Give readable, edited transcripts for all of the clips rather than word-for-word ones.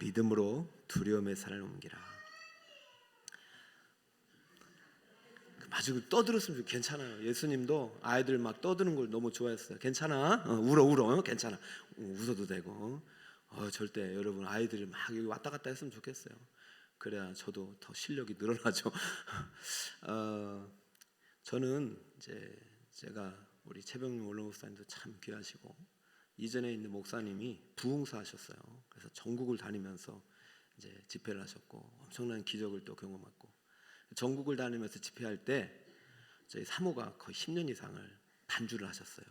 믿음으로 두려움의 산을 옮기라. 아주 떠들었으면 괜찮아요. 예수님도 아이들 막 떠드는 걸 너무 좋아했어요. 괜찮아? 울어. 괜찮아. 웃어도 되고. 절대 여러분 아이들이 막 여기 왔다 갔다 했으면 좋겠어요. 그래야 저도 더 실력이 늘어나죠. 저는 이제 제가 우리 최병민 원로 목사님도 참 귀하시고 이전에 있는 목사님이 부흥사하셨어요. 그래서 전국을 다니면서 이제 집회를 하셨고 엄청난 기적을 또 경험했고 전국을 다니면서 집회할 때 저희 사모가 거의 10년 이상을 반주를 하셨어요.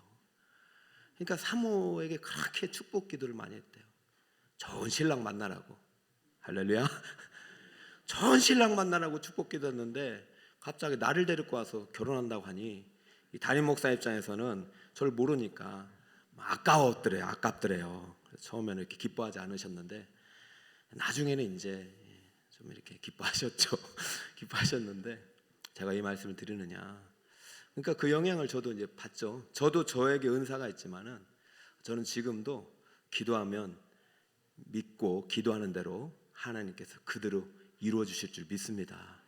그러니까 사모에게 그렇게 축복 기도를 많이 했대요. 좋은 신랑 만나라고. 할렐루야. 좋은 신랑 만나라고 축복 기도했는데 갑자기 나를 데리고 와서 결혼한다고 하니 이 담임 목사 입장에서는 저를 모르니까 아깝더래요. 처음에는 이렇게 기뻐하지 않으셨는데 나중에는 이제 좀 이렇게 기뻐하셨죠. 기뻐하셨는데 제가 이 말씀을 드리느냐, 그러니까 그 영향을 저도 이제 받죠. 저도 저에게 은사가 있지만은 저는 지금도 기도하면 믿고 기도하는 대로 하나님께서 그대로 이루어 주실 줄 믿습니다.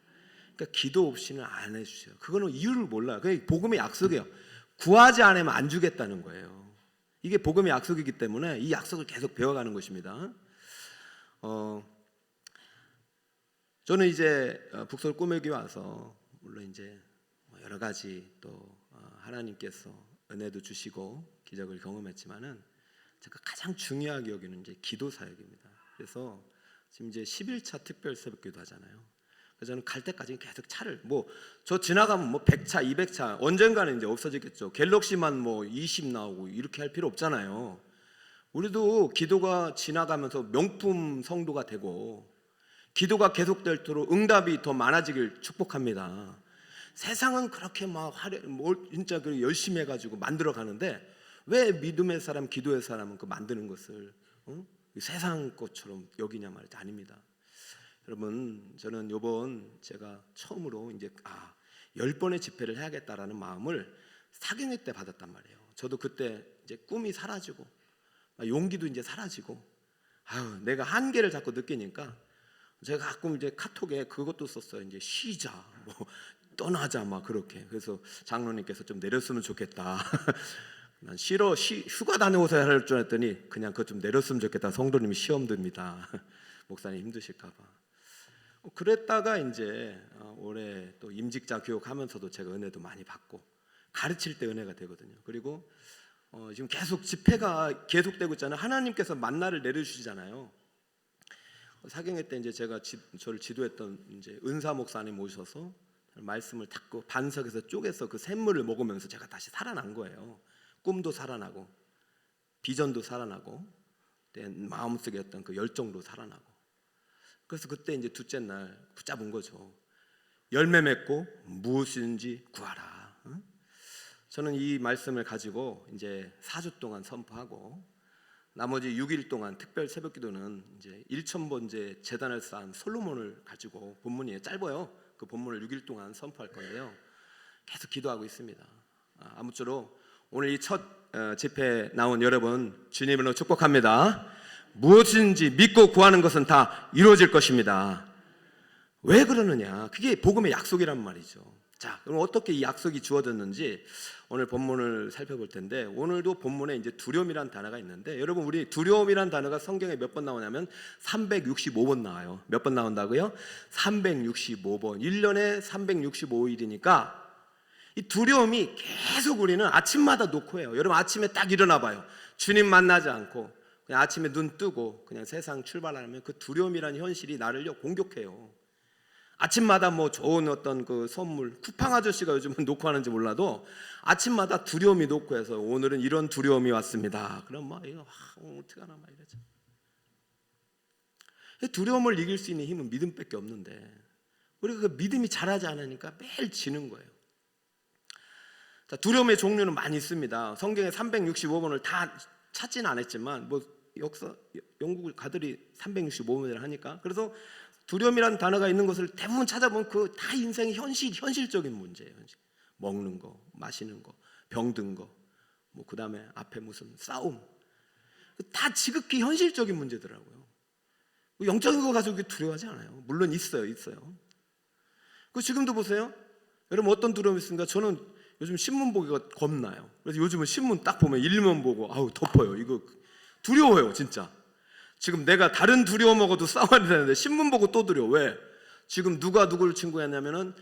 그러니까 기도 없이는 안 해주셔요. 그거는 이유를 몰라요. 그게 복음의 약속이에요. 구하지 않으면 안 주겠다는 거예요. 이게 복음의 약속이기 때문에 이 약속을 계속 배워가는 것입니다. 저는 이제 북서울 꿈의 교회 와서 물론 이제 여러 가지 또 하나님께서 은혜도 주시고 기적을 경험했지만은 제가 가장 중요하게 여기는 이제 기도 사역입니다. 그래서 지금 이제 11차 특별 새벽기도 하잖아요. 그래서 저는 갈 때까지 계속 차를 저 지나가면 100차, 200차 언젠가는 이제 없어지겠죠. 갤럭시만 20 나오고 이렇게 할 필요 없잖아요. 우리도 기도가 지나가면서 명품 성도가 되고 기도가 계속될수록 응답이 더 많아지길 축복합니다. 세상은 그렇게 진짜 열심히 해가지고 만들어 가는데 왜 믿음의 사람, 기도의 사람은 그 만드는 것을 세상 것처럼 여기냐 말이죠. 아닙니다. 여러분, 저는 이번 제가 처음으로 이제 10번의 집회를 해야겠다라는 마음을 사경회 때 받았단 말이에요. 저도 그때 이제 꿈이 사라지고 용기도 이제 사라지고 내가 한계를 자꾸 느끼니까 제가 가끔 이제 카톡에 그것도 썼어요. 이제 쉬자, 떠나자 그렇게. 그래서 장로님께서 좀 내렸으면 좋겠다. 난 싫어, 휴가 다녀오서 할 줄 알았더니 그냥 그거 좀 내렸으면 좋겠다. 성도님이 시험 듭니다. 목사님 힘드실까 봐. 그랬다가 이제 올해 또 임직자 교육하면서도 제가 은혜도 많이 받고 가르칠 때 은혜가 되거든요. 그리고 지금 계속 집회가 계속되고 있잖아요. 하나님께서 만나를 내려주시잖아요. 사경회 때 이제 제가 저를 지도했던 이제 은사 목사님 모셔서 말씀을 듣고 반석에서 쪼개서 그 샘물을 먹으면서 제가 다시 살아난 거예요. 꿈도 살아나고 비전도 살아나고 마음속에 어떤 그 열정도 살아나고. 그래서 그때 이제 둘째 날 붙잡은 거죠. 열매 맺고 무엇이든지 구하라. 저는 이 말씀을 가지고 이제 4주 동안 선포하고 나머지 6일 동안 특별 새벽기도는 이제 1,000번째 제단을 쌓은 솔로몬을 가지고 본문이 짧아요. 그 본문을 6일 동안 선포할 건데요. 계속 기도하고 있습니다. 아무쪼록 오늘 이 첫 집회에 나온 여러분 주님으로 축복합니다. 무엇인지 믿고 구하는 것은 다 이루어질 것입니다. 왜 그러느냐? 그게 복음의 약속이란 말이죠. 자, 그럼 어떻게 이 약속이 주어졌는지 오늘 본문을 살펴볼 텐데, 오늘도 본문에 이제 두려움이란 단어가 있는데, 여러분 우리 두려움이란 단어가 성경에 몇 번 나오냐면 365번 나와요. 몇 번 나온다고요? 365번. 1년에 365일이니까 이 두려움이 계속 우리는 아침마다 놓고 해요. 여러분 아침에 딱 일어나 봐요. 주님 만나지 않고 그냥 아침에 눈 뜨고 그냥 세상 출발하면 그 두려움이라는 현실이 나를 공격해요. 아침마다 좋은 어떤 그 선물, 쿠팡 아저씨가 요즘은 놓고 하는지 몰라도 아침마다 두려움이 놓고 해서 오늘은 이런 두려움이 왔습니다. 그럼 이거 어떡하나 이러죠. 두려움을 이길 수 있는 힘은 믿음밖에 없는데 우리가 그 믿음이 자라지 않으니까 매일 지는 거예요. 자, 두려움의 종류는 많이 있습니다. 성경에 365번을 다 찾지는 않았지만 영국 가들이 365번을 하니까 그래서 두려움이라는 단어가 있는 것을 대부분 찾아보면 그 다 인생의 현실적인 문제예요. 먹는 거, 마시는 거, 병든 거, 그 다음에 앞에 무슨 싸움. 다 지극히 현실적인 문제더라고요. 영적인 거 가지고 두려워하지 않아요. 물론 있어요. 그 지금도 보세요. 여러분 어떤 두려움이 있습니까? 저는 요즘 신문 보기가 겁나요. 그래서 요즘은 신문 딱 보면 일면 보고 아우 덮어요. 이거 두려워요, 진짜. 지금 내가 다른 두려움하고도 싸워야 되는데 신문 보고 또 두려워. 왜? 지금 누가 누구를 친구했냐면은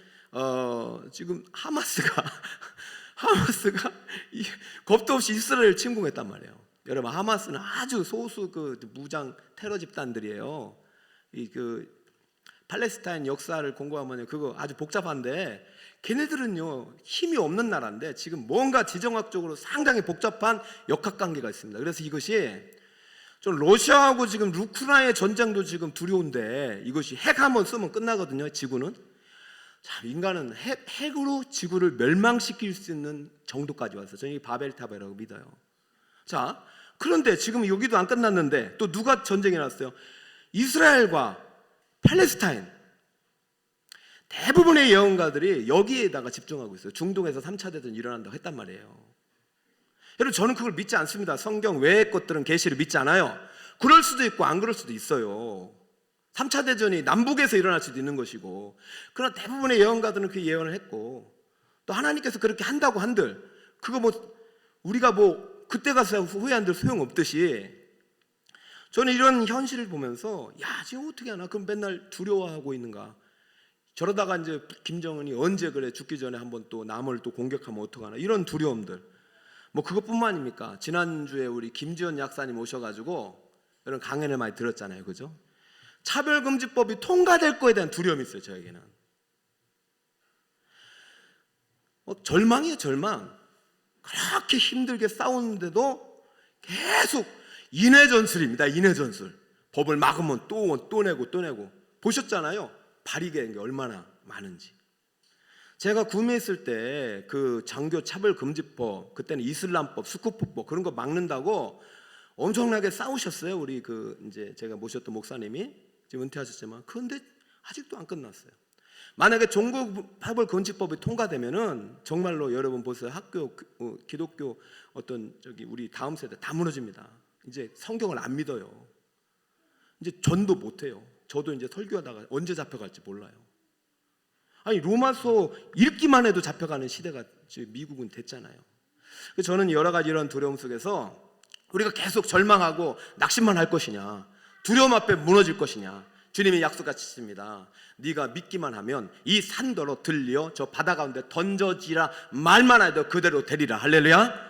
지금 하마스가 겁도 없이 이스라엘을 침공했단 말이에요. 여러분 하마스는 아주 소수 그 무장 테러 집단들이에요. 그 팔레스타인 역사를 공부하면 그거 아주 복잡한데 걔네들은요 힘이 없는 나라인데 지금 뭔가 지정학적으로 상당히 복잡한 역학관계가 있습니다. 그래서 이것이 좀 러시아하고 지금 우크라이나 전쟁도 지금 두려운데 이것이 핵 한번 쓰면 끝나거든요. 지구는. 자, 인간은 핵으로 지구를 멸망시킬 수 있는 정도까지 왔어요. 저는 이 바벨탑이라고 믿어요. 자, 그런데 지금 여기도 안 끝났는데 또 누가 전쟁이 났어요? 이스라엘과 팔레스타인. 대부분의 예언가들이 여기에다가 집중하고 있어요. 중동에서 3차 대전이 일어난다고 했단 말이에요. 여러분 저는 그걸 믿지 않습니다. 성경 외의 것들은 계시를 믿지 않아요. 그럴 수도 있고 안 그럴 수도 있어요. 3차 대전이 남북에서 일어날 수도 있는 것이고, 그러나 대부분의 예언가들은 그 예언을 했고, 또 하나님께서 그렇게 한다고 한들 그거 우리가 그때 가서 후회한들 소용없듯이, 저는 이런 현실을 보면서 야 지금 어떻게 하나 그럼 맨날 두려워하고 있는가. 저러다가 이제 김정은이 언제 그래 죽기 전에 한번 또 남을 또 공격하면 어떡하나, 이런 두려움들. 그것뿐만 아닙니까? 지난주에 우리 김지연 약사님 오셔가지고 이런 강연을 많이 들었잖아요, 그죠? 차별금지법이 통과될 거에 대한 두려움이 있어요, 저에게는. 절망이에요, 절망. 그렇게 힘들게 싸우는데도 계속 인해전술입니다, 인해전술. 법을 막으면 또 내고. 보셨잖아요, 발의된 게 얼마나 많은지. 제가 구매했을 때 그 장교 차별금지법, 그때는 이슬람법, 스쿠프법 그런 거 막는다고 엄청나게 싸우셨어요. 우리 이제 제가 모셨던 목사님이 지금 은퇴하셨지만, 그런데 아직도 안 끝났어요. 만약에 종교차별금지법이 통과되면은 정말로 여러분 보세요. 학교 기독교 우리 다음 세대 다 무너집니다. 이제 성경을 안 믿어요. 이제 전도 못 해요. 저도 이제 설교하다가 언제 잡혀갈지 몰라요. 아니 로마서 읽기만 해도 잡혀가는 시대가 지금 미국은 됐잖아요. 저는 여러 가지 이런 두려움 속에서 우리가 계속 절망하고 낙심만 할 것이냐, 두려움 앞에 무너질 것이냐. 주님이 약속하셨습니다. 네가 믿기만 하면 이 산더러 들려 저 바다 가운데 던져지라 말만 해도 그대로 되리라. 할렐루야.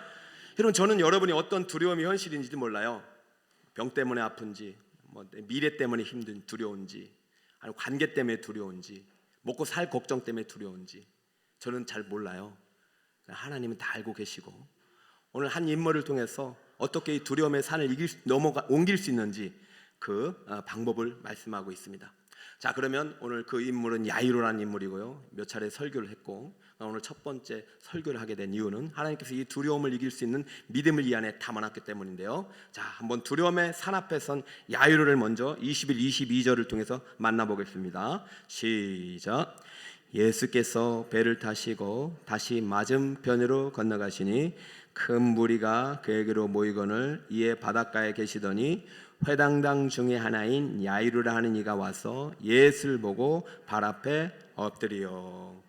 여러분 저는 여러분이 어떤 두려움이 현실인지도 몰라요. 병 때문에 아픈지, 미래 때문에 힘든 두려운지, 아니면 관계 때문에 두려운지, 먹고 살 걱정 때문에 두려운지 저는 잘 몰라요. 하나님은 다 알고 계시고, 오늘 한 인물을 통해서 어떻게 이 두려움의 산을 옮길 수 있는지 그 방법을 말씀하고 있습니다. 자, 그러면 오늘 그 인물은 야이로라는 인물이고요. 몇 차례 설교를 했고, 오늘 첫 번째 설교를 하게 된 이유는 하나님께서 이 두려움을 이길 수 있는 믿음을 이 안에 담아놨기 때문인데요. 자, 한번 두려움의 산 앞에 선 야이로를 먼저 21, 22절을 통해서 만나보겠습니다. 시작. 예수께서 배를 타시고 다시 맞은편으로 건너가시니 큰 무리가 그에게로 모이거늘 이에 바닷가에 계시더니 회당장 중에 하나인 야이로라 하는 이가 와서 예수를 보고 발 앞에 엎드리요.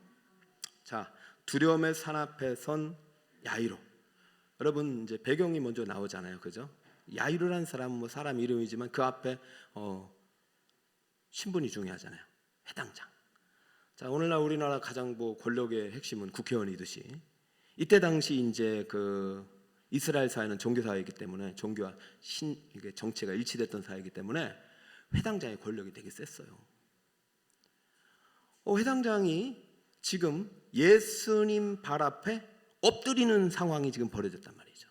자, 두려움의 산 앞에 선 야이로. 여러분 이제 배경이 먼저 나오잖아요, 그죠? 야이로라는 사람은 사람 이름이지만 그 앞에 신분이 중요하잖아요. 회당장. 자, 오늘날 우리나라 가장 권력의 핵심은 국회의원이듯이, 이때 당시 이제 이스라엘 사회는 종교 사회이기 때문에 종교와 이게 정치가 일치됐던 사회이기 때문에 회당장의 권력이 되게 셌어요. 회당장이 지금 예수님 발 앞에 엎드리는 상황이 지금 벌어졌단 말이죠.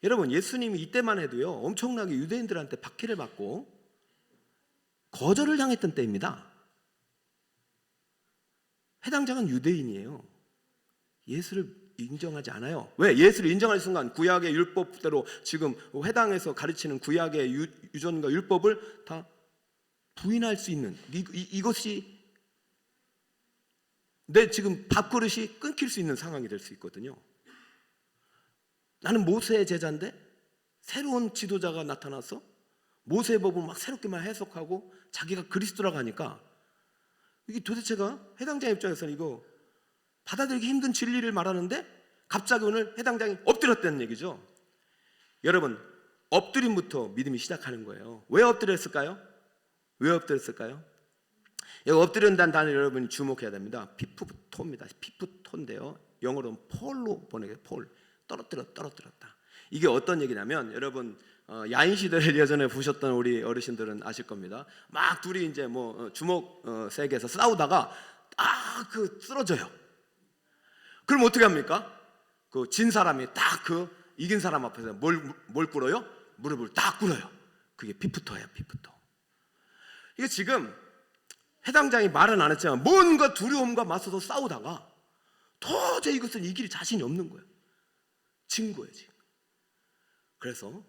여러분 예수님이 이때만 해도요 엄청나게 유대인들한테 박해를 받고 거절을 당했던 때입니다. 회당장은 유대인이에요. 예수를 인정하지 않아요. 왜? 예수를 인정할 순간 구약의 율법대로 지금 회당에서 가르치는 구약의 유전과 율법을 다 부인할 수 있는, 이것이 내 지금 밥그릇이 끊길 수 있는 상황이 될 수 있거든요. 나는 모세의 제자인데 새로운 지도자가 나타나서 모세법을 막 새롭게만 해석하고 자기가 그리스도라고 하니까 이게 도대체가 해당자 입장에서는 이거 받아들이기 힘든 진리를 말하는데 갑자기 오늘 해당장이 엎드렸다는 얘기죠. 여러분, 엎드림부터 믿음이 시작하는 거예요. 왜 엎드렸을까요? 왜 엎드렸을까요? 여기 엎드린다는 단어 여러분이 주목해야 됩니다. 피프토입니다. 피프토인데요, 영어로는 폴로 번역해요. 폴, 떨어뜨렸다. 이게 어떤 얘기냐면, 여러분 야인 시대를 예전에 보셨던 우리 어르신들은 아실 겁니다. 막 둘이 이제 뭐 주먹 세계에서 싸우다가 쓰러져요. 그럼 어떻게 합니까? 그 진 사람이 딱 그 이긴 사람 앞에서 뭘 꿇어요? 무릎을 딱 꿇어요. 그게 피프토예요. 피프토. 이게 지금 해당장이 말은 안 했지만 뭔가 두려움과 맞서서 싸우다가 도저히 이것을 이길 자신이 없는 거예요. 진 거예요 지금. 그래서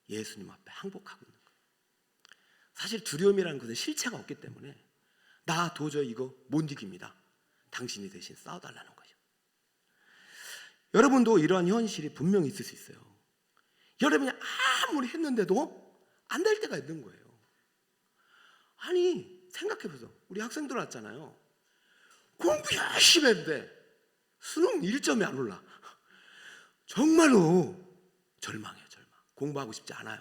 예수님 앞에 항복하고 있는 거예요. 사실 두려움이라는 것은 실체가 없기 때문에 나 도저히 이거 못 이깁니다. 당신이 대신 싸워달라는 거죠. 여러분도 이러한 현실이 분명히 있을 수 있어요. 여러분이 아무리 했는데도 안 될 때가 있는 거예요. 아니 생각해보세요. 우리 학생들 왔잖아요. 공부 열심히 했는데 수능 1점이 안 올라. 정말로 절망해요. 절망. 공부하고 싶지 않아요.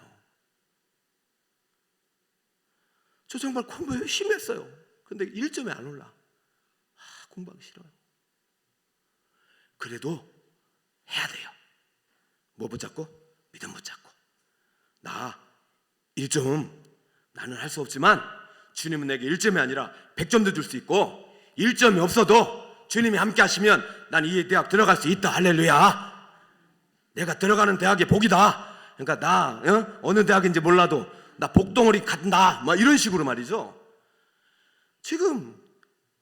저 정말 공부 열심히 했어요. 근데 1점이 안 올라. 공부하기 싫어요. 그래도 해야 돼요. 뭐 붙잡고? 믿음 붙잡고. 나 1점 나는 할 수 없지만 주님은 내게 1점이 아니라 100점도 줄 수 있고 1점이 없어도 주님이 함께 하시면 난 이 대학 들어갈 수 있다. 할렐루야. 내가 들어가는 대학이 복이다. 그러니까 나 어느 대학인지 몰라도 나 복덩어리 간다. 막 이런 식으로 말이죠. 지금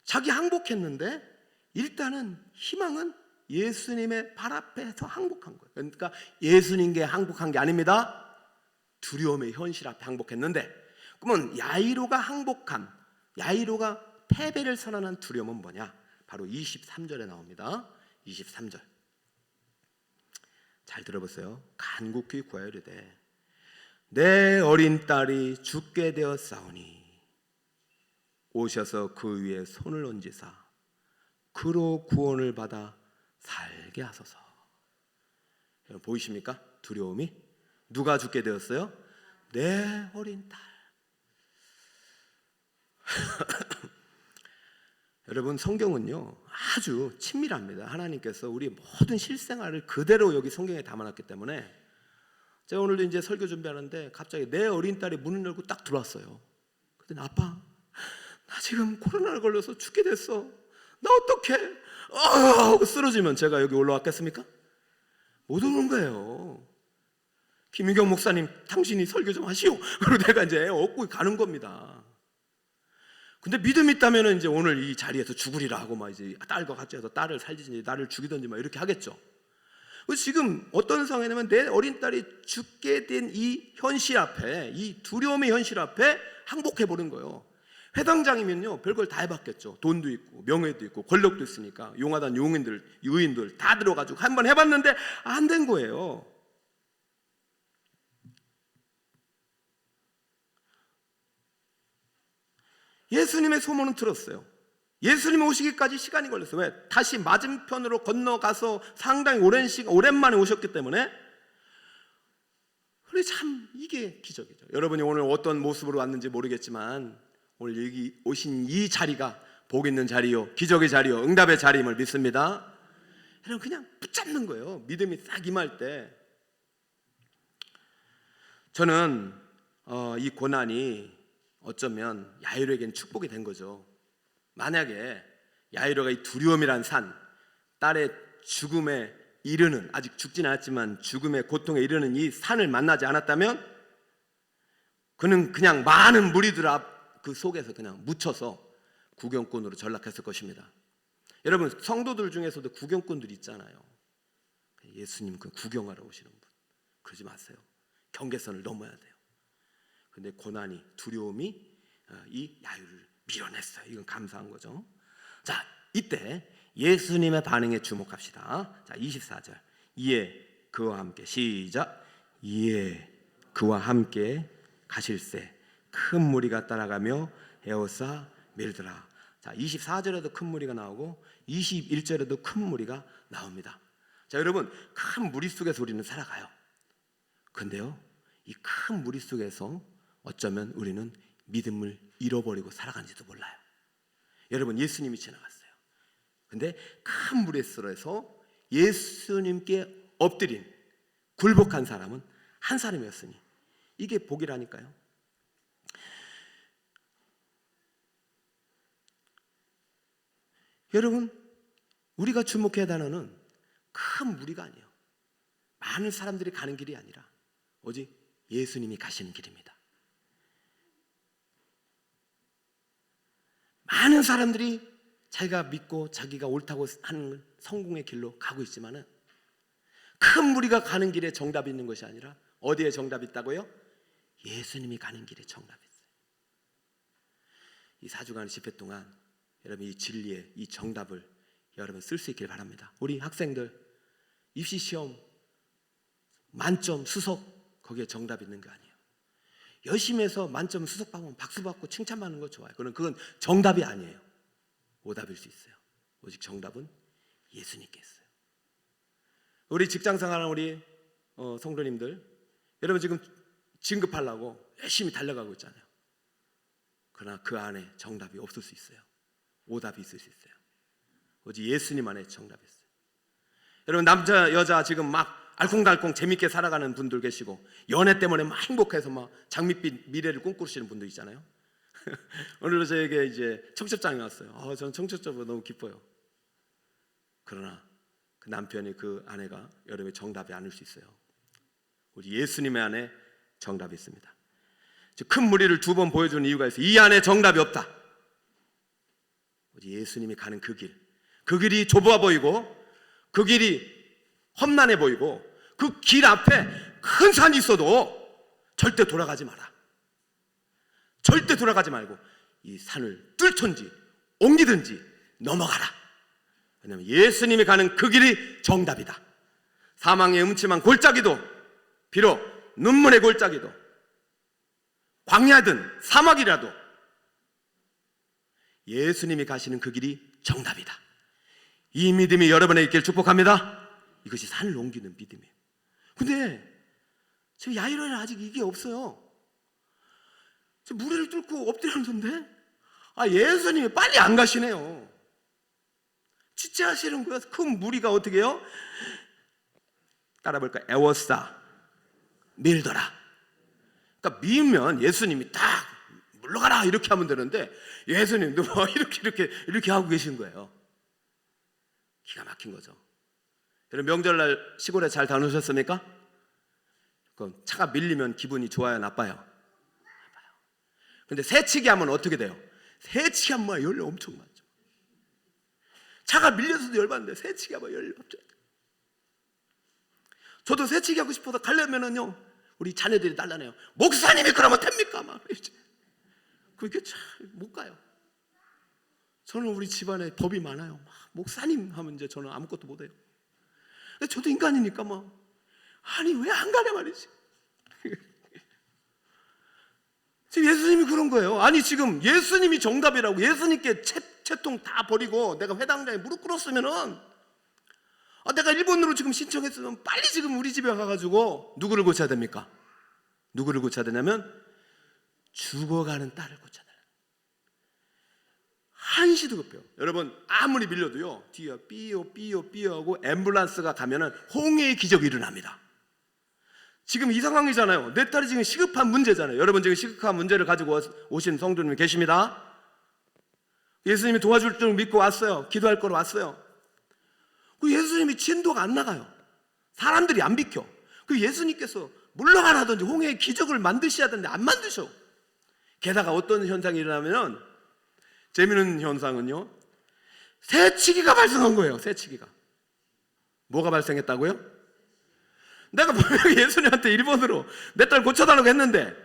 자기 항복했는데 일단은 희망은 예수님의 발 앞에서 항복한 거예요. 그러니까 예수님께 항복한 게 아닙니다. 두려움의 현실 앞에 항복했는데, 그러면 야이로가 패배를 선언한 두려움은 뭐냐? 바로 23절에 나옵니다. 23절 잘 들어보세요. 간곡히 구하이르되 내 어린 딸이 죽게 되었사오니 오셔서 그 위에 손을 얹으사 그로 구원을 받아 살게 하소서. 보이십니까? 두려움이. 누가 죽게 되었어요? 내 어린 딸. 여러분, 성경은요 아주 친밀합니다. 하나님께서 우리 모든 실생활을 그대로 여기 성경에 담아놨기 때문에 제가 오늘도 이제 설교 준비하는데 갑자기 내 어린 딸이 문을 열고 딱 들어왔어요. 그랬더니 아빠, 나 지금 코로나를 걸려서 죽게 됐어. 나 어떡해? 하고 쓰러지면 제가 여기 올라왔겠습니까? 못 오는 거예요. 김유경 목사님, 당신이 설교 좀 하시오. 그리고 내가 이제 얻고 가는 겁니다. 근데 믿음이 있다면 이제 오늘 이 자리에서 죽으리라 하고 막 이제 딸과 같이 해서 딸을 살리든지 나를 죽이든지 막 이렇게 하겠죠. 지금 어떤 상황이냐면 내 어린 딸이 죽게 된 이 현실 앞에, 이 두려움의 현실 앞에 항복해 보는 거예요. 회당장이면요 별걸 다 해봤겠죠. 돈도 있고 명예도 있고 권력도 있으니까 용하단 용인들, 유인들 다 들어가지고 한번 해봤는데 안 된 거예요. 예수님의 소문은 들었어요. 예수님 오시기까지 시간이 걸렸어요. 왜? 다시 맞은편으로 건너가서 상당히 오랜만에 오셨기 때문에. 그래, 참 이게 기적이죠. 여러분이 오늘 어떤 모습으로 왔는지 모르겠지만 오늘 여기 오신 이 자리가 복 있는 자리요, 기적의 자리요, 응답의 자리임을 믿습니다. 여러분 그냥 붙잡는 거예요. 믿음이 싹 임할 때. 저는 이 고난이 어쩌면 야이로에겐 축복이 된 거죠. 만약에 야이로가 이 두려움이란 산, 딸의 죽음에 이르는, 아직 죽진 않았지만 죽음의 고통에 이르는 이 산을 만나지 않았다면 그는 그냥 많은 무리들 앞 그 속에서 그냥 묻혀서 구경꾼으로 전락했을 것입니다. 여러분, 성도들 중에서도 구경꾼들이 있잖아요. 예수님 그 구경하러 오시는 분, 그러지 마세요. 경계선을 넘어야 돼요. 근데 고난이, 두려움이 이 야유를 밀어냈어요. 이건 감사한 거죠. 자, 이때 예수님의 반응에 주목합시다. 자, 24절. 이에 그와 함께 시작. 이에 그와 함께 가실새 큰 무리가 따라가며 에워싸 밀더라. 자, 24절에도 큰 무리가 나오고 21절에도 큰 무리가 나옵니다. 자, 여러분, 큰 무리 속에서 우리는 살아가요. 근데요, 이 큰 무리 속에서 어쩌면 우리는 믿음을 잃어버리고 살아가는지도 몰라요. 여러분, 예수님이 지나갔어요. 근데 큰 무리 속에서 예수님께 엎드린 굴복한 사람은 한 사람이었으니 이게 복이라니까요. 여러분, 우리가 주목해야 하는 단어는 큰 무리가 아니에요. 많은 사람들이 가는 길이 아니라 오직 예수님이 가시는 길입니다. 많은 사람들이 자기가 믿고 자기가 옳다고 하는 성공의 길로 가고 있지만은 큰 무리가 가는 길에 정답이 있는 것이 아니라 어디에 정답이 있다고요? 예수님이 가는 길에 정답이 있어요. 이 4주간 집회 동안 여러분 이 진리의 이 정답을 여러분 쓸 수 있길 바랍니다. 우리 학생들 입시시험 만점 수석 거기에 정답이 있는 거 아니에요. 열심히 해서 만점 수석 받으면 박수 받고 칭찬받는 거 좋아요. 그건 정답이 아니에요. 오답일 수 있어요. 오직 정답은 예수님께 있어요. 우리 직장생활하는 우리 성도님들, 여러분 지금 진급하려고 열심히 달려가고 있잖아요. 그러나 그 안에 정답이 없을 수 있어요. 오답이 있을 수 있어요. 오직 예수님 안에 정답이 있어요. 여러분 남자 여자 지금 막 알콩달콩 재밌게 살아가는 분들 계시고 연애 때문에 막 행복해서 막 장밋빛 미래를 꿈꾸시는 분들 있잖아요. 오늘도 저에게 이제 청첩장이 왔어요. 저는 청첩장보다 너무 기뻐요. 그러나 그 남편이 그 아내가 여러분의 정답이 아닐 수 있어요. 우리 예수님의 안에 정답이 있습니다. 큰 무리를 2번 보여주는 이유가 있어요. 이 안에 정답이 없다. 오직 예수님이 가는 그 길이 좁아 보이고 그 길이 험난해 보이고 그 길 앞에 큰 산이 있어도 절대 돌아가지 마라. 절대 돌아가지 말고 이 산을 뚫든지 옮기든지 넘어가라. 왜냐하면 예수님이 가는 그 길이 정답이다. 사망의 음침한 골짜기도 비록 눈물의 골짜기도 광야든 사막이라도 예수님이 가시는 그 길이 정답이다. 이 믿음이 여러분에게 있길 축복합니다. 이것이 산을 옮기는 믿음이에요. 근데 지금 야이로에는 아직 이게 없어요. 지금 무리를 뚫고 엎드렸는데 예수님이 빨리 안 가시네요. 지체하시는 거예요. 큰 무리가 어떻게 해요? 따라 볼까? 에워싸 밀더라. 그러니까 밀면 예수님이 딱 물러가라 이렇게 하면 되는데 예수님도 뭐 이렇게 하고 계신 거예요. 기가 막힌 거죠. 여러분 명절날 시골에 잘 다녀오셨습니까? 그럼 차가 밀리면 기분이 좋아요, 나빠요? 나빠요. 근데 새치기 하면 어떻게 돼요? 새치기 하면 열이 엄청 많죠. 차가 밀려서도 열받는데 새치기 하면 열이 없죠. 저도 새치기 하고 싶어서 가려면은요 우리 자녀들이 달라내요. 목사님이 그러면 됩니까? 막 그렇게 참 못 가요. 저는 우리 집안에 법이 많아요. 목사님 하면 이제 저는 아무것도 못해요. 근데 저도 인간이니까 아니 왜 안 가냐 말이지. 지금 예수님이 그런 거예요. 아니 지금 예수님이 정답이라고 예수님께 채통 다 버리고 내가 회당장에 무릎 꿇었으면은 내가 일본으로 지금 신청했으면 빨리 지금 우리 집에 가가지고 누구를 고쳐야 됩니까? 누구를 고쳐야 되냐면 죽어가는 딸을 고쳐야 돼요. 한시도 급해요. 여러분 아무리 밀려도요 뒤에 삐요 하고 앰뷸런스가 가면은 홍해의 기적이 일어납니다. 지금 이 상황이잖아요. 내 딸이 지금 시급한 문제잖아요. 여러분 지금 시급한 문제를 가지고 오신 성도님이 계십니다. 예수님이 도와줄 줄 믿고 왔어요. 기도할 거로 왔어요. 그 예수님이 진도가 안 나가요. 사람들이 안 비켜. 그 예수님께서 물러가라든지 홍해의 기적을 만드셔야 되는데 안 만드셔. 게다가 어떤 현상이 일어나면 재미있는 현상은요 새치기가 발생한 거예요. 새치기가 뭐가 발생했다고요? 내가 분명히 예수님한테 일본어로 내 딸 고쳐달라고 했는데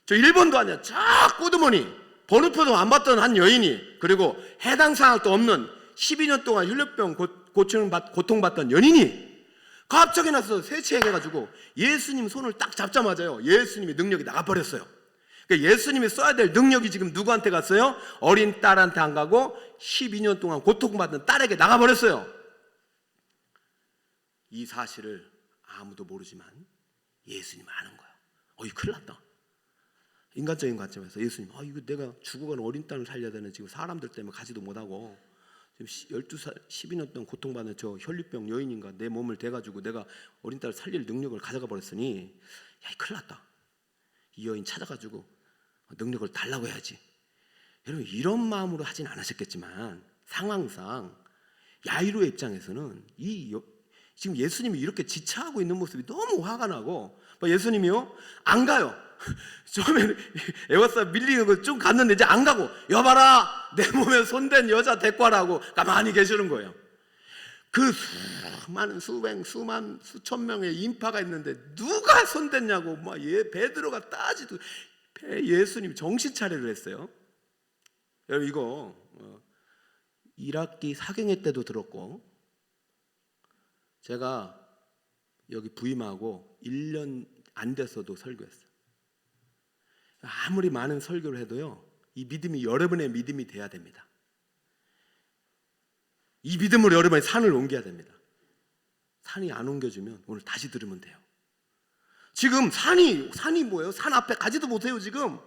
저 일본도 아니야. 저 꼬드머니 번호표도 안 받던 한 여인이 그리고 해당 사항도 없는 12년 동안 혈류병 고통받던 연인이 갑자기 나서 세치행해가지고 예수님 손을 딱 잡자마자요, 예수님의 능력이 나가버렸어요. 그러니까 예수님이 써야 될 능력이 지금 누구한테 갔어요? 어린 딸한테 안 가고 12년 동안 고통받는 딸에게 나가버렸어요. 이 사실을 아무도 모르지만 예수님은 아는 거예요. 이거 큰일 났다. 인간적인 관점에서 예수님, 이거 내가 죽어가는 어린 딸을 살려야 되는, 지금 사람들 때문에 가지도 못하고 지금 12살 12년 동안 고통받는 저 혈류병 여인인가 내 몸을 대가지고 내가 어린 딸을 살릴 능력을 가져가 버렸으니, 야, 큰일 났다. 이 여인 찾아가지고 능력을 달라고 해야지. 여러분, 이런 마음으로 하진 않으셨겠지만 상황상 야이로의 입장에서는 지금 예수님이 이렇게 지체하고 있는 모습이 너무 화가 나고, 예수님이요 안 가요. 처음에 에워싸 밀리는 거 좀 갔는데 이제 안 가고, 여봐라, 내 몸에 손댄 여자 데리고 와라고 가만히 계시는 거예요. 그 수많은 수천 명의 인파가 있는데 누가 손댔냐고 막 베드로가 따지도, 예수님 정신 차리를 했어요. 여러분, 이거 1학기 사경회 때도 들었고, 제가 여기 부임하고 1년 안 돼서도 설교했어요. 아무리 많은 설교를 해도요, 이 믿음이 여러분의 믿음이 돼야 됩니다. 이 믿음으로 여러분이 산을 옮겨야 됩니다. 산이 안 옮겨지면 오늘 다시 들으면 돼요. 지금 산이 뭐예요? 산 앞에 가지도 못해요 지금.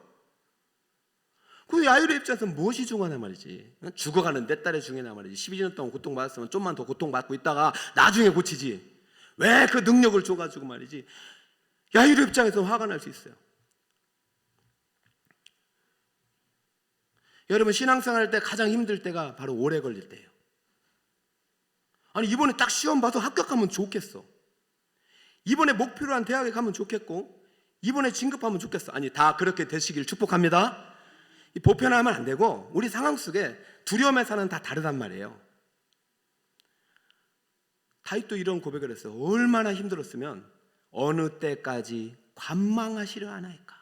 그 야이로의 입장에서 무엇이 중요하냐 말이지. 죽어가는 내 딸의 중요하냐 말이지. 12년 동안 고통받았으면 좀만 더 고통받고 있다가 나중에 고치지. 왜 그 능력을 줘가지고 말이지. 야이로의 입장에서 화가 날 수 있어요. 여러분, 신앙생활 할 때 가장 힘들 때가 바로 오래 걸릴 때예요. 아니, 이번에 딱 시험 봐서 합격하면 좋겠어. 이번에 목표로 한 대학에 가면 좋겠고, 이번에 진급하면 좋겠어. 아니, 다 그렇게 되시길 축복합니다. 보편화하면 안 되고, 우리 상황 속에 두려움의 산은 다 다르단 말이에요. 다윗도 이런 고백을 했어요. 얼마나 힘들었으면 어느 때까지 관망하시려 하나이까.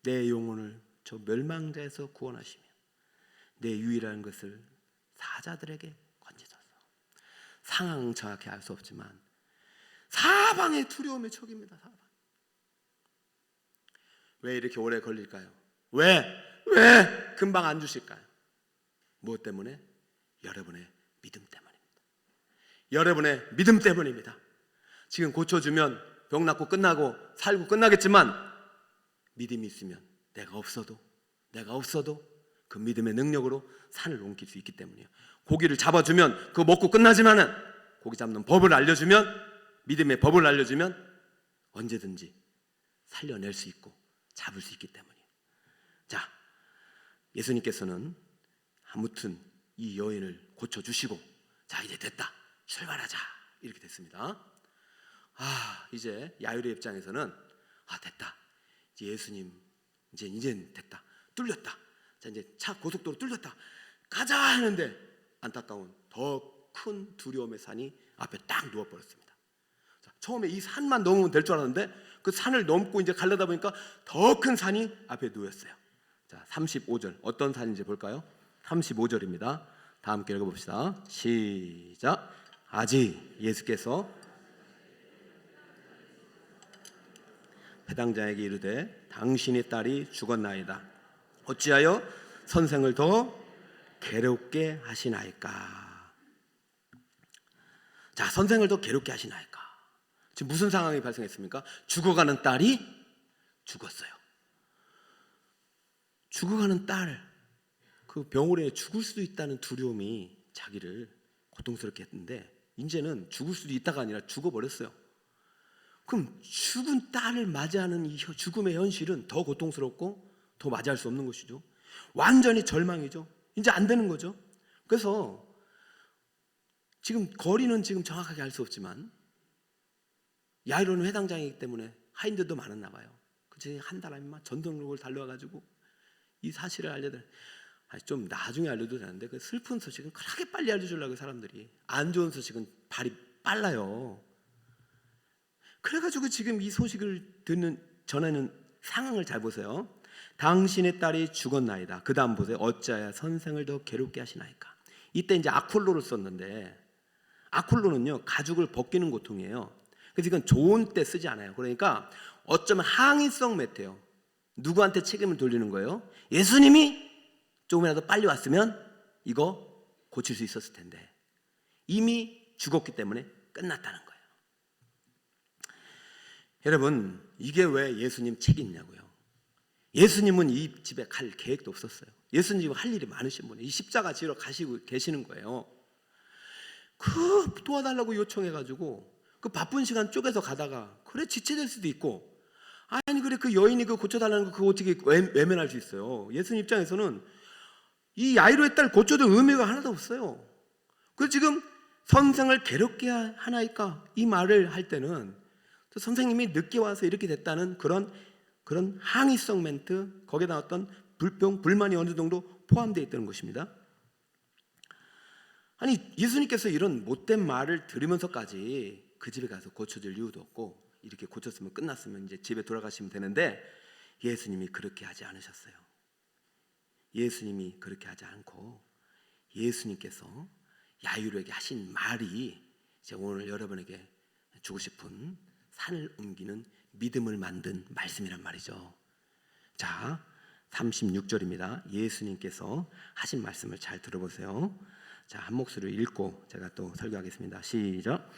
내 영혼을 저 멸망자에서 구원하시며 내 유일한 것을 사자들에게 건지소서. 상황은 정확히 알 수 없지만 사방의 두려움의 척입니다. 사방. 왜 이렇게 오래 걸릴까요? 왜 금방 안 주실까요? 무엇 때문에? 여러분의 믿음 때문입니다. 여러분의 믿음 때문입니다. 지금 고쳐주면 병 낫고 끝나고 살고 끝나겠지만, 믿음이 있으면 내가 없어도 그 믿음의 능력으로 산을 옮길 수 있기 때문이에요. 고기를 잡아주면 그거 먹고 끝나지만은, 고기 잡는 법을 알려주면, 믿음의 법을 알려주면 언제든지 살려낼 수 있고 잡을 수 있기 때문이에요. 자, 예수님께서는 아무튼 이 여인을 고쳐주시고, 자, 이제 됐다, 출발하자, 이렇게 됐습니다. 이제 야이로의 입장에서는 됐다, 이제 예수님 이제 됐다, 뚫렸다, 자, 이제 차 고속도로 뚫렸다, 가자 하는데 안타까운 더 큰 두려움의 산이 앞에 딱 누워버렸습니다. 자, 처음에 이 산만 넘으면 될 줄 알았는데 그 산을 넘고 이제 가려다 보니까 더 큰 산이 앞에 누웠어요. 자, 35절 어떤 산인지 볼까요? 35절입니다. 다 함께 읽어봅시다. 시작. 아직 예수께서 해당자에게 이르되 당신의 딸이 죽었나이다. 어찌하여 선생을 더 괴롭게 하시나이까. 자, 선생을 더 괴롭게 하시나이까. 지금 무슨 상황이 발생했습니까? 죽어가는 딸이 죽었어요. 죽어가는 딸, 그 병원에 죽을 수도 있다는 두려움이 자기를 고통스럽게 했는데, 이제는 죽을 수도 있다가 아니라 죽어버렸어요. 그럼 죽은 딸을 맞이하는 이 죽음의 현실은 더 고통스럽고 더 맞이할 수 없는 것이죠. 완전히 절망이죠. 이제 안 되는 거죠. 그래서 지금 거리는 지금 정확하게 알 수 없지만, 야이로는 회당장이기 때문에 하인들도 많았나 봐요. 그치, 한 달 안만 전등록을 달려와가지고 이 사실을 알려드려. 좀 나중에 알려도 되는데, 그 슬픈 소식은 그렇게 빨리 알려주려고 사람들이, 안 좋은 소식은 발이 빨라요. 그래가지고 지금 이 소식을 전하는 상황을 잘 보세요. 당신의 딸이 죽었나이다. 그 다음 보세요. 어찌하여 선생을 더 괴롭게 하시나이까. 이때 이제 아폴로를 썼는데, 아쿨로는요 가죽을 벗기는 고통이에요. 그래서 이건 좋은 때 쓰지 않아요. 그러니까 어쩌면 항의성 매트예요. 누구한테 책임을 돌리는 거예요? 예수님이 조금이라도 빨리 왔으면 이거 고칠 수 있었을 텐데 이미 죽었기 때문에 끝났다는 거예요. 여러분, 이게 왜 예수님 책임이냐고요. 예수님은 이 집에 갈 계획도 없었어요. 예수님은 할 일이 많으신 분이에요. 이 십자가 지러 가시고 계시는 거예요. 그 도와달라고 요청해가지고 그 바쁜 시간 쪼개서 가다가 그래 지체될 수도 있고, 아니 그래 그 여인이 그 고쳐달라는 거 그거 어떻게 외면할 수 있어요. 예수님 입장에서는 이 야이로의 딸 고쳐도 의미가 하나도 없어요. 그래서 지금 선생을 괴롭게 하나이까 이 말을 할 때는 또 선생님이 늦게 와서 이렇게 됐다는 그런 항의성 멘트, 거기에 나왔던 불평, 불만이 어느 정도 포함되어 있다는 것입니다. 아니 예수님께서 이런 못된 말을 들으면서까지 그 집에 가서 고쳐줄 이유도 없고 이렇게 고쳤으면 끝났으면 이제 집에 돌아가시면 되는데 예수님이 그렇게 하지 않으셨어요. 예수님이 그렇게 하지 않고 예수님께서 야이로에게 하신 말이 이제 오늘 여러분에게 주고 싶은 산을 옮기는 믿음을 만든 말씀이란 말이죠. 자, 36절입니다. 예수님께서 하신 말씀을 잘 들어보세요. 자, 한 목소리로 읽고 제가 또 설교하겠습니다. 시작.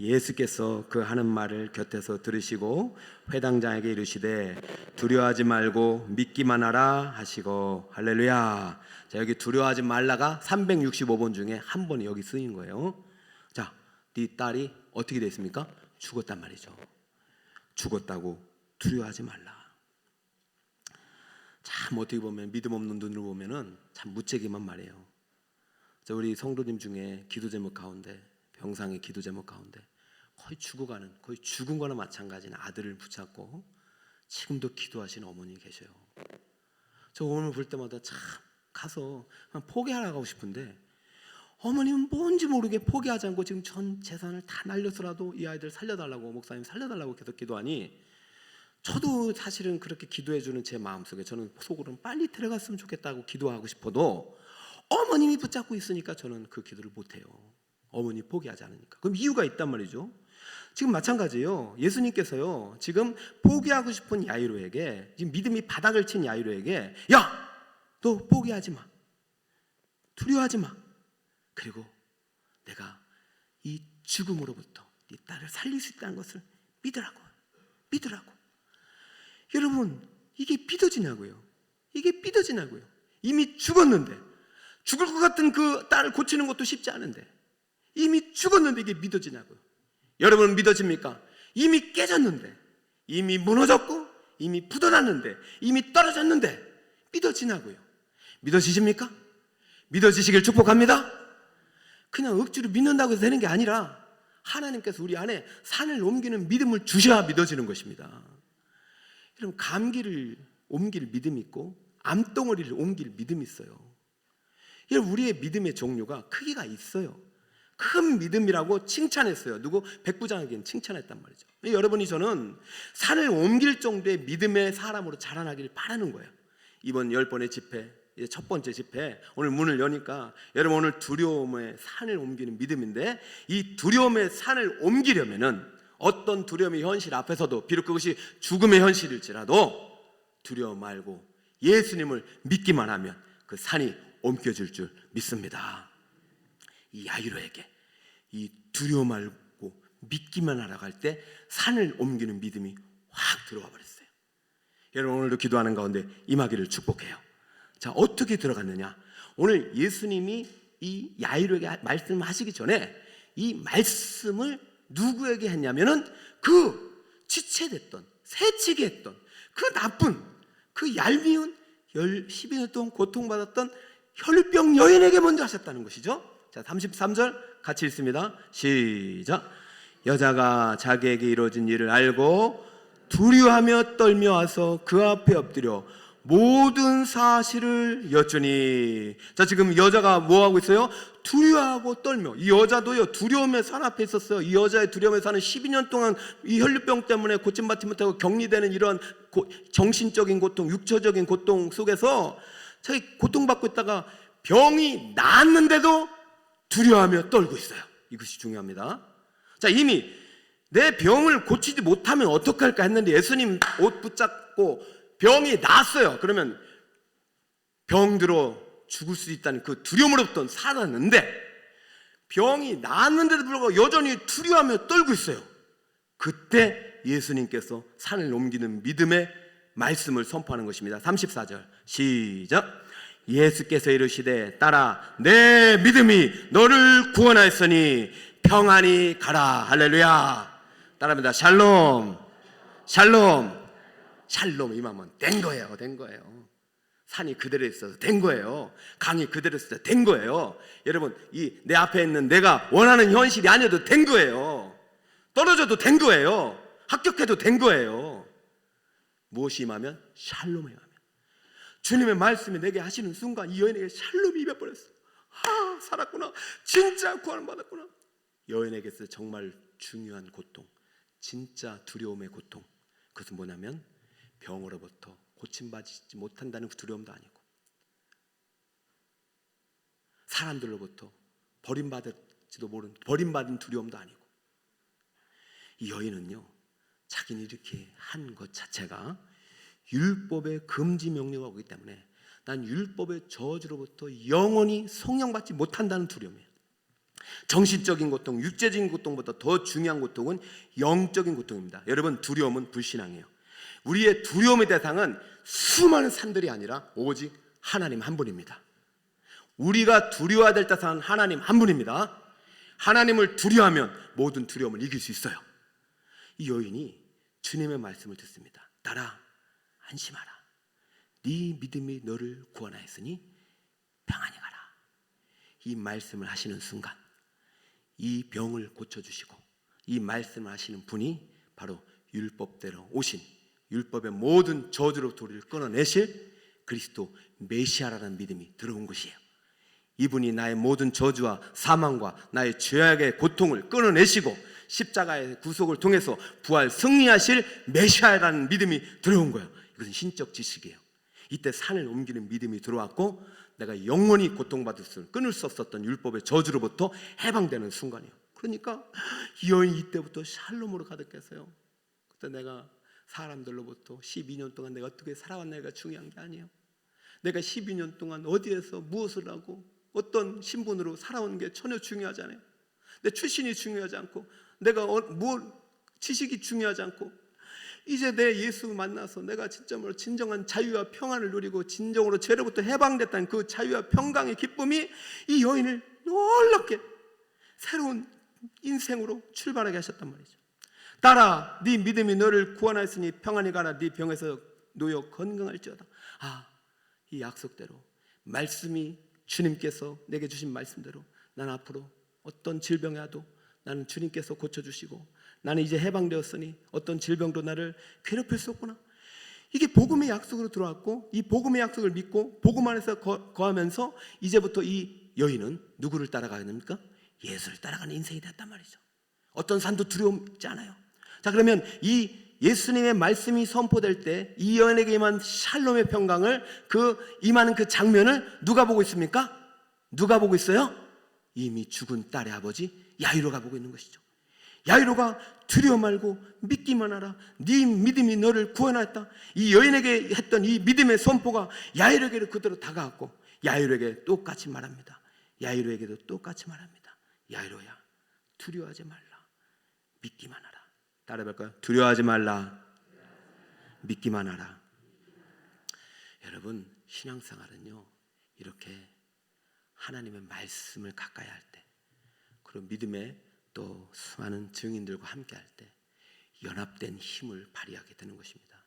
예수께서 그 하는 말을 곁에서 들으시고 회당장에게 이르시되 두려워하지 말고 믿기만 하라 하시고. 할렐루야. 자, 여기 두려워하지 말라가 365번 중에 한 번이 여기 쓰인 거예요. 자, 네 딸이 어떻게 됐습니까? 죽었단 말이죠. 죽었다고 두려워하지 말라. 참 어떻게 보면 믿음 없는 눈으로 보면은 참 무책임한 말이에요. 우리 성도님 중에 기도 제목 가운데, 병상의 기도 제목 가운데 거의 죽어가는, 거의 죽은 거나 마찬가지인 아들을 붙잡고 지금도 기도하시는 어머니 계셔요. 저 오늘 볼 때마다 참 가서 그냥 포기하라고 하고 싶은데 어머님은 뭔지 모르게 포기하지 않고 지금 전 재산을 다 날려서라도 이 아이들 살려달라고, 목사님 살려달라고 계속 기도하니 저도 사실은 그렇게 기도해주는 제 마음속에 저는 속으로는 빨리 데려갔으면 좋겠다고 기도하고 싶어도 어머님이 붙잡고 있으니까 저는 그 기도를 못해요. 어머니 포기하지 않으니까. 그럼 이유가 있단 말이죠. 지금 마찬가지예요. 예수님께서요 지금 포기하고 싶은 야이로에게, 지금 믿음이 바닥을 친 야이로에게 야! 너 포기하지 마. 두려워하지 마. 그리고 내가 이 죽음으로부터 네 딸을 살릴 수 있다는 것을 믿으라고. 믿으라고. 여러분, 이게 믿어지냐고요. 이게 믿어지냐고요. 이미 죽었는데, 죽을 것 같은 그 딸을 고치는 것도 쉽지 않은데 이미 죽었는데 이게 믿어지냐고요. 여러분 믿어집니까? 이미 깨졌는데, 이미 무너졌고, 이미 부도났는데, 이미 떨어졌는데 믿어지냐고요. 믿어지십니까? 믿어지시길 축복합니다. 그냥 억지로 믿는다고 해서 되는 게 아니라 하나님께서 우리 안에 산을 옮기는 믿음을 주셔야 믿어지는 것입니다. 여러분, 감기를 옮길 믿음이 있고 암덩어리를 옮길 믿음이 있어요. 여러분, 우리의 믿음의 종류가 크기가 있어요. 큰 믿음이라고 칭찬했어요. 누구? 백부장에게는 칭찬했단 말이죠. 여러분이 저는 산을 옮길 정도의 믿음의 사람으로 자라나기를 바라는 거예요. 이번 10번의 집회, 첫 번째 집회, 오늘 문을 여니까 여러분 오늘 두려움의 산을 옮기는 믿음인데, 이 두려움의 산을 옮기려면은 어떤 두려움의 현실 앞에서도 비록 그것이 죽음의 현실일지라도 두려워 말고 예수님을 믿기만 하면 그 산이 옮겨질 줄 믿습니다. 이 야이로에게 이 두려워 말고 믿기만 하라고 할 때 산을 옮기는 믿음이 확 들어와 버렸어요. 여러분 오늘도 기도하는 가운데 임하기를 축복해요. 자, 어떻게 들어갔느냐? 오늘 예수님이 이 야이로에게 말씀하시기 전에 이 말씀을 누구에게 했냐면은 그 지체됐던, 새치게 했던 그 나쁜, 그 얄미운 12년 동안 고통받았던 혈병 여인에게 먼저 하셨다는 것이죠. 자, 33절 같이 읽습니다. 시작. 여자가 자기에게 이루어진 일을 알고 두려워하며 떨며 와서 그 앞에 엎드려 모든 사실을 여쭈니. 자, 지금 여자가 뭐 하고 있어요? 두려워하고 떨며. 이 여자도요 두려움의 산 앞에 있었어요. 이 여자의 두려움의 산은 12년 동안 이 혈류병 때문에 고침받지 못하고 격리되는 이런 정신적인 고통, 육체적인 고통 속에서 자기 고통받고 있다가 병이 나았는데도 두려워하며 떨고 있어요. 이것이 중요합니다. 자, 이미 내 병을 고치지 못하면 어떡할까 했는데 예수님 옷 붙잡고 병이 나았어요. 그러면 병들어 죽을 수 있다는 그 두려움으로부터 살았는데, 병이 나았는데도 불구하고 여전히 두려워하며 떨고 있어요. 그때 예수님께서 산을 옮기는 믿음의 말씀을 선포하는 것입니다. 34절 시작. 예수께서 이르시되 딸아 내 믿음이 너를 구원하였으니 평안히 가라. 할렐루야. 따라합니다. 샬롬 샬롬 샬롬. 임하면 된 거예요. 된 거예요. 산이 그대로 있어서 된 거예요. 강이 그대로 있어서 된 거예요. 여러분, 이 내 앞에 있는 내가 원하는 현실이 아니어도 된 거예요. 떨어져도 된 거예요. 합격해도 된 거예요. 무엇이 임하면? 샬롬이 임하면. 주님의 말씀이 내게 하시는 순간 이 여인에게 샬롬이 임해버렸어요. 아, 살았구나. 진짜 구원을 받았구나. 여인에게서 정말 중요한 고통, 진짜 두려움의 고통, 그것은 뭐냐면 병으로부터 고침받지 못한다는 두려움도 아니고, 사람들로부터 버림받을지도 모르는 버림받은 두려움도 아니고, 이 여인은요, 자기는 이렇게 한 것 자체가 율법의 금지 명령이 오기 때문에 난 율법의 저주로부터 영원히 성령받지 못한다는 두려움이에요. 정신적인 고통, 육체적인 고통보다 더 중요한 고통은 영적인 고통입니다. 여러분, 두려움은 불신앙이에요. 우리의 두려움의 대상은 수많은 산들이 아니라 오직 하나님 한 분입니다. 우리가 두려워야 될 대상은 하나님 한 분입니다. 하나님을 두려워하면 모든 두려움을 이길 수 있어요. 이 여인이 주님의 말씀을 듣습니다. 딸아 안심하라. 네 믿음이 너를 구원하였으니 평안히 가라. 이 말씀을 하시는 순간 이 병을 고쳐주시고 이 말씀을 하시는 분이 바로 율법대로 오신, 율법의 모든 저주로부터 우리를 끊어내실 그리스도 메시아라는 믿음이 들어온 것이에요. 이분이 나의 모든 저주와 사망과 나의 죄악의 고통을 끊어내시고 십자가의 구속을 통해서 부활 승리하실 메시아라는 믿음이 들어온 거예요. 이것은 신적 지식이에요. 이때 산을 옮기는 믿음이 들어왔고 내가 영원히 고통받을 수, 끊을 수 없었던 율법의 저주로부터 해방되는 순간이에요. 그러니까 이 여인이 이때부터 샬롬으로 가득했어요. 그때 내가 사람들로부터 12년 동안 내가 어떻게 살아왔나가 중요한 게 아니에요. 내가 12년 동안 어디에서 무엇을 하고 어떤 신분으로 살아온 게 전혀 중요하지 않아요. 내 출신이 중요하지 않고 내가 뭘 지식이 중요하지 않고 이제 내 예수 만나서 내가 진정한 자유와 평안을 누리고 진정으로 죄로부터 해방됐다는 그 자유와 평강의 기쁨이 이 여인을 놀랍게 새로운 인생으로 출발하게 하셨단 말이죠. 딸아 네 믿음이 너를 구원하였으니 평안히 가라. 네 병에서 놓여 건강할지어다. 이 약속대로 말씀이 주님께서 내게 주신 말씀대로 난 앞으로 어떤 질병이 와도 나는 주님께서 고쳐주시고 나는 이제 해방되었으니 어떤 질병도 나를 괴롭힐 수 없구나. 이게 복음의 약속으로 들어왔고 이 복음의 약속을 믿고 복음 안에서 거하면서 이제부터 이 여인은 누구를 따라가야 됩니까? 예수를 따라가는 인생이 됐단 말이죠. 어떤 산도 두려움지 않아요. 자, 그러면 이 예수님의 말씀이 선포될 때 이 여인에게 임한 샬롬의 평강을 임하는 그 장면을 누가 보고 있습니까? 누가 보고 있어요? 이미 죽은 딸의 아버지 야이로가 보고 있는 것이죠. 야이로가 두려워 말고 믿기만 하라. 네 믿음이 너를 구원하였다. 이 여인에게 했던 이 믿음의 선포가 야이로에게도 그대로 다가왔고 야이로에게 똑같이 말합니다. 야이로에게도 똑같이 말합니다. 야이로야 두려워하지 말라. 믿기만 하라. 따라해볼까요? 두려워하지 말라. 믿기만 하라. 여러분, 신앙생활은요 이렇게 하나님의 말씀을 가까이 할 때, 그리고 믿음의 또 수많은 증인들과 함께 할 때 연합된 힘을 발휘하게 되는 것입니다.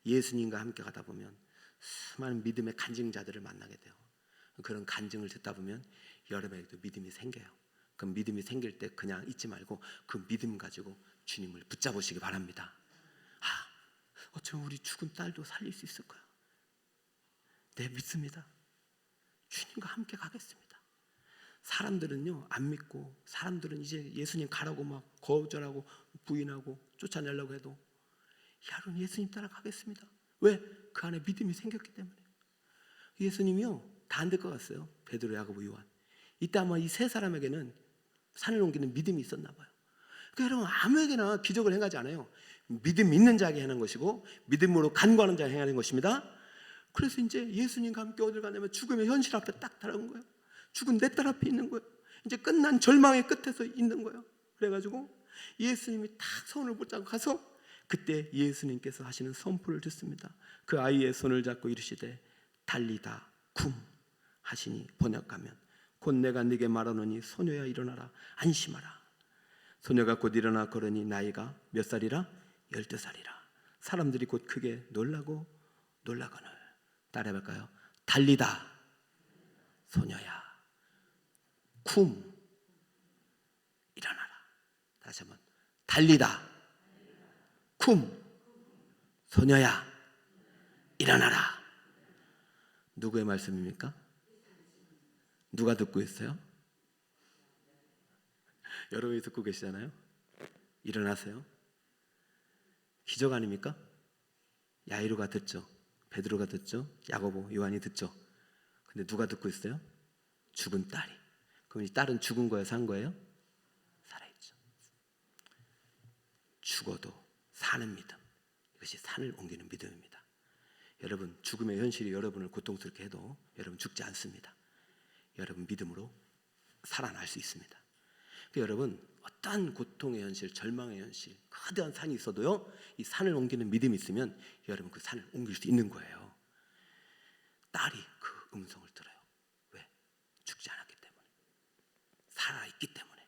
예수님과 함께 가다 보면 수많은 믿음의 간증자들을 만나게 돼요. 그런 간증을 듣다 보면 여러분에게도 믿음이 생겨요. 그 믿음이 생길 때 그냥 잊지 말고 그 믿음 가지고 주님을 붙잡으시기 바랍니다. 어쩌면 우리 죽은 딸도 살릴 수 있을 거야. 네, 믿습니다. 주님과 함께 가겠습니다. 사람들은요 안 믿고 사람들은 이제 예수님 가라고 막 거절하고 부인하고 쫓아내려고 해도 여러분 예수님 따라가겠습니다. 왜? 그 안에 믿음이 생겼기 때문에. 예수님이요 다 안 될 것 같아요. 베드로, 야고보, 요한. 이때 아마 이 세 사람에게는 산을 옮기는 믿음이 있었나 봐요. 그러니까 여러분, 아무에게나 기적을 행하지 않아요. 믿음 있는 자에게 하는 것이고 믿음으로 간구하는 자에게 행하는 것입니다. 그래서 이제 예수님과 함께 어딜 가냐면 죽음의 현실 앞에 딱 달아온 거예요. 죽은 내 딸 앞에 있는 거예요. 이제 끝난 절망의 끝에서 있는 거예요. 그래가지고 예수님이 딱 손을 붙잡고 가서 그때 예수님께서 하시는 선포를 듣습니다. 그 아이의 손을 잡고 이르시되 달리다 쿰 하시니, 번역하면 곧 내가 네게 말하노니 소녀야 일어나라, 안심하라. 소녀가 곧 일어나 걸으니 나이가 몇 살이라? 12살이라. 사람들이 곧 크게 놀라거늘. 따라해볼까요? 달리다 소녀야 쿰 일어나라. 다시 한번, 달리다 쿰 소녀야 일어나라. 누구의 말씀입니까? 누가 듣고 있어요? 여러분이 듣고 계시잖아요. 일어나세요. 기적 아닙니까? 야이로가 듣죠. 베드로가 듣죠. 야고보, 요한이 듣죠. 근데 누가 듣고 있어요? 죽은 딸이. 그럼 이 딸은 죽은 거예요, 산 거예요? 살아있죠. 죽어도 사는 믿음, 이것이 산을 옮기는 믿음입니다. 여러분, 죽음의 현실이 여러분을 고통스럽게 해도 여러분 죽지 않습니다. 여러분 믿음으로 살아날 수 있습니다. 여러분, 어떠한 고통의 현실, 절망의 현실, 거대한 산이 있어도요, 이 산을 옮기는 믿음이 있으면 여러분 그 산을 옮길 수 있는 거예요. 딸이 그 음성을 들어요. 왜? 죽지 않았기 때문에, 살아있기 때문에,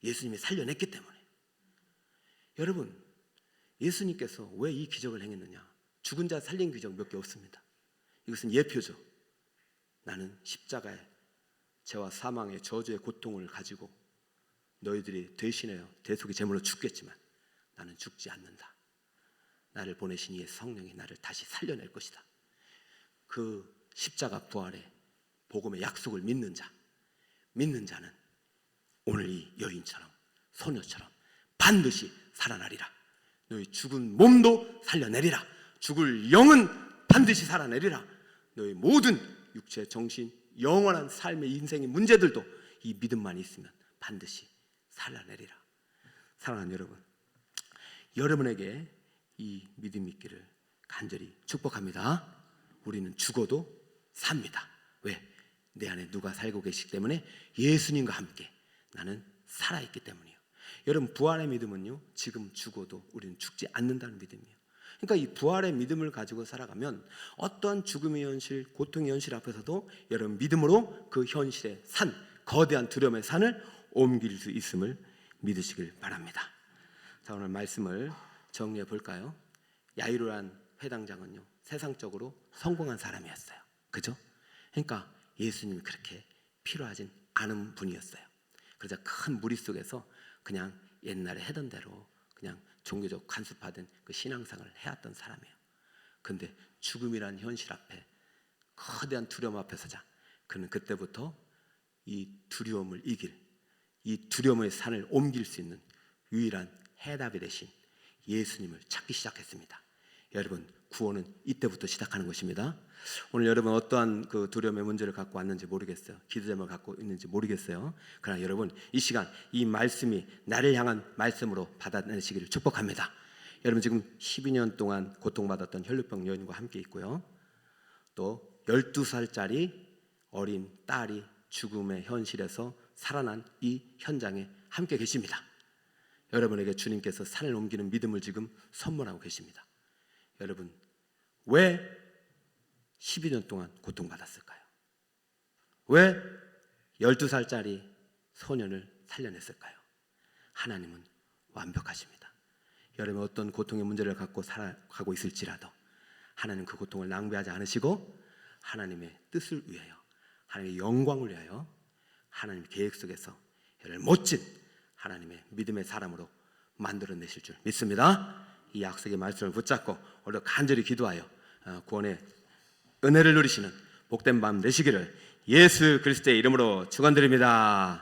예수님이 살려냈기 때문에. 여러분, 예수님께서 왜 이 기적을 행했느냐? 죽은 자 살린 기적 몇 개 없습니다. 이것은 예표죠. 나는 십자가의 죄와 사망의 저주의 고통을 가지고 너희들이 대신하여 대속의 제물로 죽겠지만 나는 죽지 않는다. 나를 보내신 이의 성령이 나를 다시 살려낼 것이다. 그 십자가 부활의 복음의 약속을 믿는 자는 오늘 이 여인처럼, 소녀처럼 반드시 살아나리라. 너희 죽은 몸도 살려내리라. 죽을 영은 반드시 살아내리라. 너희 모든 육체, 정신, 영원한 삶의 인생의 문제들도 이 믿음만 있으면 반드시 살아내리라. 사랑하는 여러분, 여러분에게 이 믿음이 있기를 간절히 축복합니다. 우리는 죽어도 삽니다. 왜? 내 안에 누가 살고 계시기 때문에, 예수님과 함께 나는 살아있기 때문이에요. 여러분, 부활의 믿음은요, 지금 죽어도 우리는 죽지 않는다는 믿음이에요. 그러니까 이 부활의 믿음을 가지고 살아가면 어떠한 죽음의 현실, 고통의 현실 앞에서도 여러분 믿음으로 그 현실의 산, 거대한 두려움의 산을 옮길 수 있음을 믿으시길 바랍니다. 자, 오늘 말씀을 정리해 볼까요? 야이로란 회당장은요, 세상적으로 성공한 사람이었어요. 그죠? 그러니까 예수님이 그렇게 필요하진 않은 분이었어요. 그러자 큰 무리 속에서 그냥 옛날에 하던 대로 그냥 종교적 간섭하던 그 신앙생활을 해왔던 사람이에요. 근데 죽음이란 현실 앞에, 거대한 두려움 앞에 서자 그는 그때부터 이 두려움을 이길, 이 두려움의 산을 옮길 수 있는 유일한 해답이 되신 예수님을 찾기 시작했습니다. 여러분, 구원은 이때부터 시작하는 것입니다. 오늘 여러분 어떠한 그 두려움의 문제를 갖고 왔는지 모르겠어요. 기도 제목을 갖고 있는지 모르겠어요. 그러나 여러분, 이 시간 이 말씀이 나를 향한 말씀으로 받아내시기를 축복합니다. 여러분, 지금 12년 동안 고통받았던 혈루병 여인과 함께 있고요, 또 12살짜리 어린 딸이 죽음의 현실에서 살아난 이 현장에 함께 계십니다. 여러분에게 주님께서 산을 옮기는 믿음을 지금 선물하고 계십니다. 여러분, 왜 12년 동안 고통받았을까요? 왜 12살짜리 소년을 살려냈을까요? 하나님은 완벽하십니다. 여러분, 어떤 고통의 문제를 갖고 살아가고 있을지라도 하나님 그 고통을 낭비하지 않으시고 하나님의 뜻을 위하여, 하나님의 영광을 위하여 하나님 계획 속에서 여러분 멋진 하나님의 믿음의 사람으로 만들어내실 줄 믿습니다. 이 약속의 말씀을 붙잡고 오늘 간절히 기도하여 구원의 은혜를 누리시는 복된 밤 되시기를 예수 그리스도의 이름으로 축원드립니다.